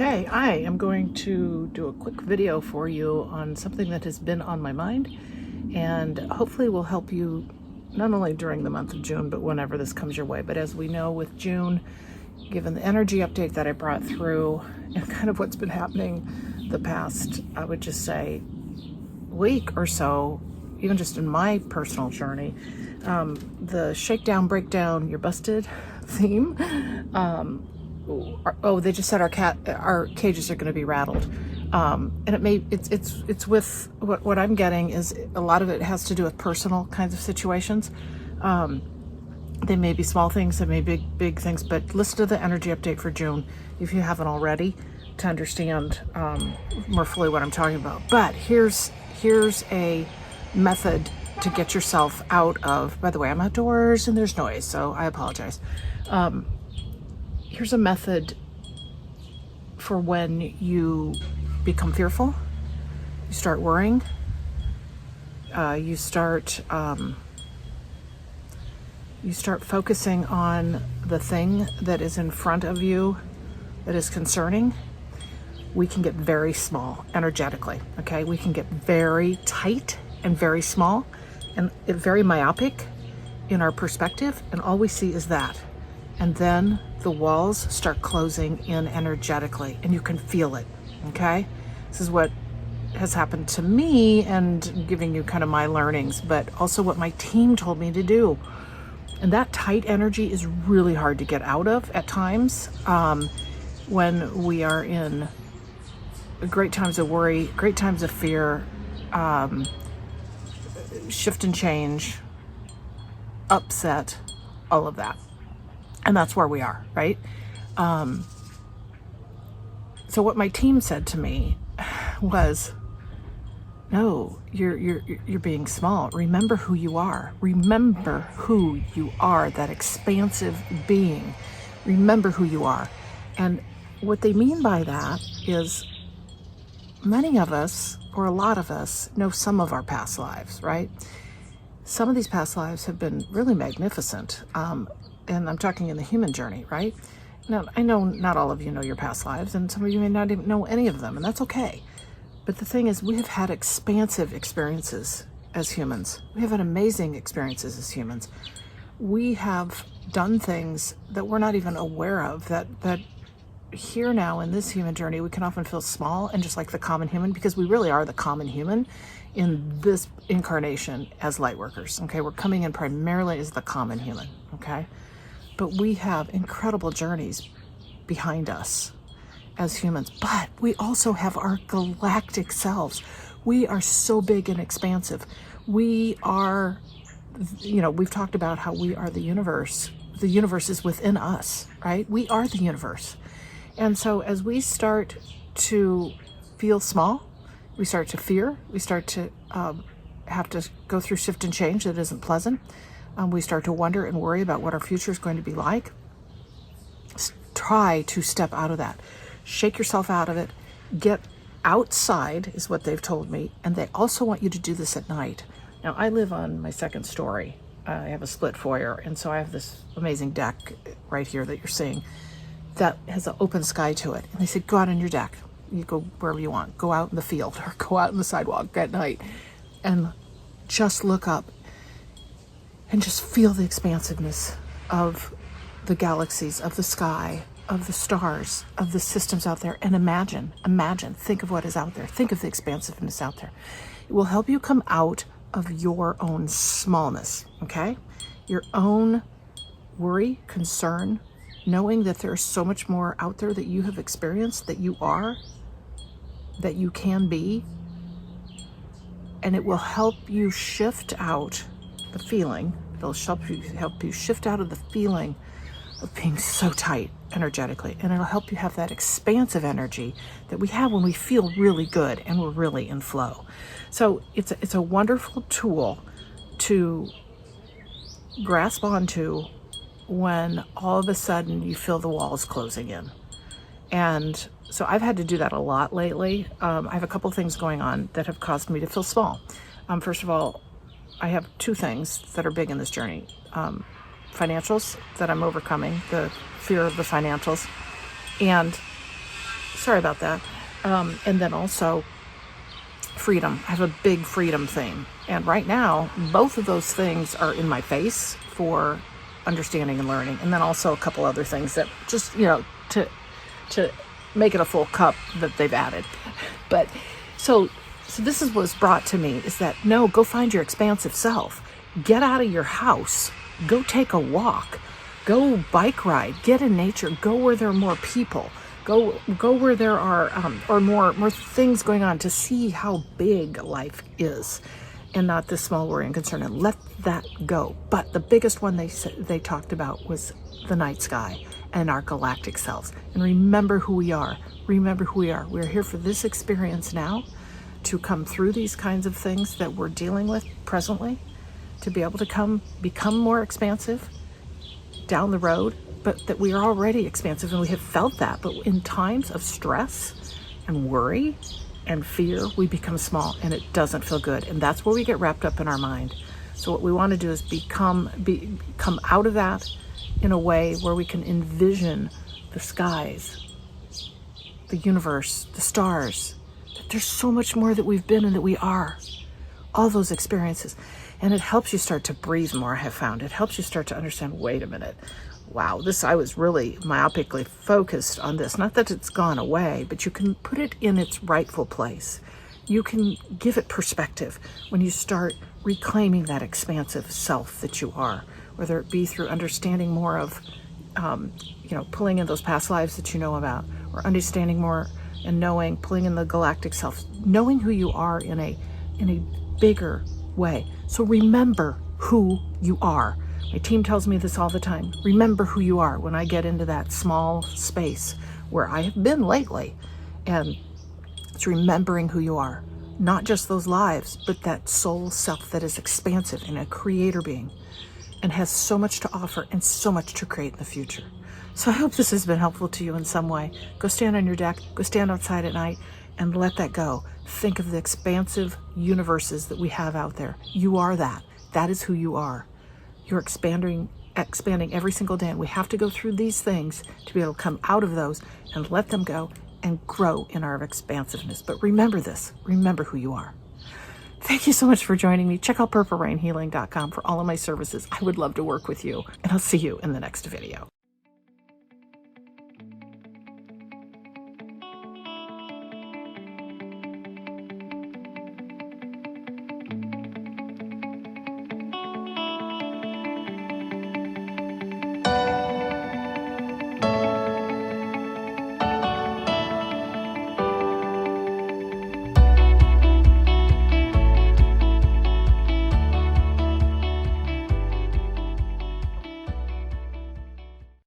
Okay, I am going to do a quick video for you on something that has been on my mind and hopefully will help you not only during the month of June, but whenever this comes your way. But as we know with June, given the energy update that I brought through and kind of what's been happening the past, I would just say, week or so, even just in my personal journey, the shakedown, breakdown, you're busted theme, they just said our cages are going to be rattled, and it's with what I'm getting is a lot of it has to do with personal kinds of situations. They may be small things, they may be big things, but listen to the energy update for June if you haven't already to understand more fully what I'm talking about. But here's a method to get yourself out of. By the way, I'm outdoors and there's noise, so I apologize. Here's a method for when you become fearful, you start worrying, you start focusing on the thing that is in front of you that is concerning. We can get very small energetically, okay? We can get very tight and very small and very myopic in our perspective, and all we see is that. And then the walls start closing in energetically, and you can feel it, okay? This is what has happened to me, and giving you kind of my learnings, but also what my team told me to do. And that tight energy is really hard to get out of at times when we are in great times of worry, great times of fear, shift and change, upset, all of that. And that's where we are, right? So what my team said to me was, no, you're being small. Remember who you are. Remember who you are, that expansive being. Remember who you are. And what they mean by that is many of us, or a lot of us, know some of our past lives, right? Some of these past lives have been really magnificent. And I'm talking in the human journey, right? Now, I know not all of you know your past lives, and some of you may not even know any of them, and that's okay. But the thing is, we have had expansive experiences as humans. We have had amazing experiences as humans. We have done things that we're not even aware of, that here now in this human journey, we can often feel small and just like the common human, because we really are the common human in this incarnation as light workers, okay? We're coming in primarily as the common human, okay? But we have incredible journeys behind us as humans, but we also have our galactic selves. We are so big and expansive. We are, we've talked about how we are the universe. The universe is within us, right? We are the universe. And so as we start to feel small, we start to fear, we start to have to go through shift and change that isn't pleasant. We start to wonder and worry about what our future is going to be like. Try to step out of that. Shake yourself out of it. Get outside is what they've told me. And they also want you to do this at night. Now, I live on my second story. I have a split foyer. And so I have this amazing deck right here that you're seeing that has an open sky to it. And they said, go out on your deck. You go wherever you want. Go out in the field or go out on the sidewalk at night and just look up and just feel the expansiveness of the galaxies, of the sky, of the stars, of the systems out there, and imagine, think of what is out there. Think of the expansiveness out there. It will help you come out of your own smallness, okay? Your own worry, concern, knowing that there's so much more out there that you have experienced, that you are, that you can be, and it will help you shift out the feeling. It'll help you shift out of the feeling of being so tight energetically, and it'll help you have that expansive energy that we have when we feel really good and we're really in flow. So it's a wonderful tool to grasp onto when all of a sudden you feel the walls closing in. And so I've had to do that a lot lately. I have a couple things going on that have caused me to feel small. First of all, I have two things that are big in this journey. Financials that I'm overcoming, the fear of the financials, and Sorry about that. And then also freedom. I have a big freedom theme. And right now, both of those things are in my face for understanding and learning. And then also a couple other things that just, to make it a full cup that they've added. But so this is what's brought to me, is that no, go find your expansive self. Get out of your house. Go take a walk. Go bike ride. Get in nature. Go where there are more people. Go where there are or more things going on, to see how big life is, and not this small worry and concern, and let that go. But the biggest one they talked about was the night sky and our galactic selves. And remember who we are. Remember who we are. We're here for this experience now, to come through these kinds of things that we're dealing with presently, to be able to become more expansive down the road, but that we are already expansive and we have felt that. But in times of stress and worry and fear, we become small, and it doesn't feel good. And that's where we get wrapped up in our mind. So what we want to do is come out of that in a way where we can envision the skies, the universe, the stars, that there's so much more that we've been and that we are. All those experiences. And it helps you start to breathe more, I have found. It helps you start to understand, wait a minute, wow, I was really myopically focused on this. Not that it's gone away, but you can put it in its rightful place. You can give it perspective when you start reclaiming that expansive self that you are, whether it be through understanding more of, pulling in those past lives that you know about, or understanding more and pulling in the galactic self, knowing who you are in a bigger way. So remember who you are. My team tells me this all the time. Remember who you are. When I get into that small space where I have been lately, and it's remembering who you are, not just those lives, but that soul self that is expansive and a creator being, and has so much to offer and so much to create in the future. So I hope this has been helpful to you in some way. Go stand on your deck, go stand outside at night, and let that go. Think of the expansive universes that we have out there. You are that. That is who you are. You're expanding every single day. And we have to go through these things to be able to come out of those and let them go and grow in our expansiveness. But remember this. Remember who you are. Thank you so much for joining me. Check out purplerainhealing.com for all of my services. I would love to work with you. And I'll see you in the next video.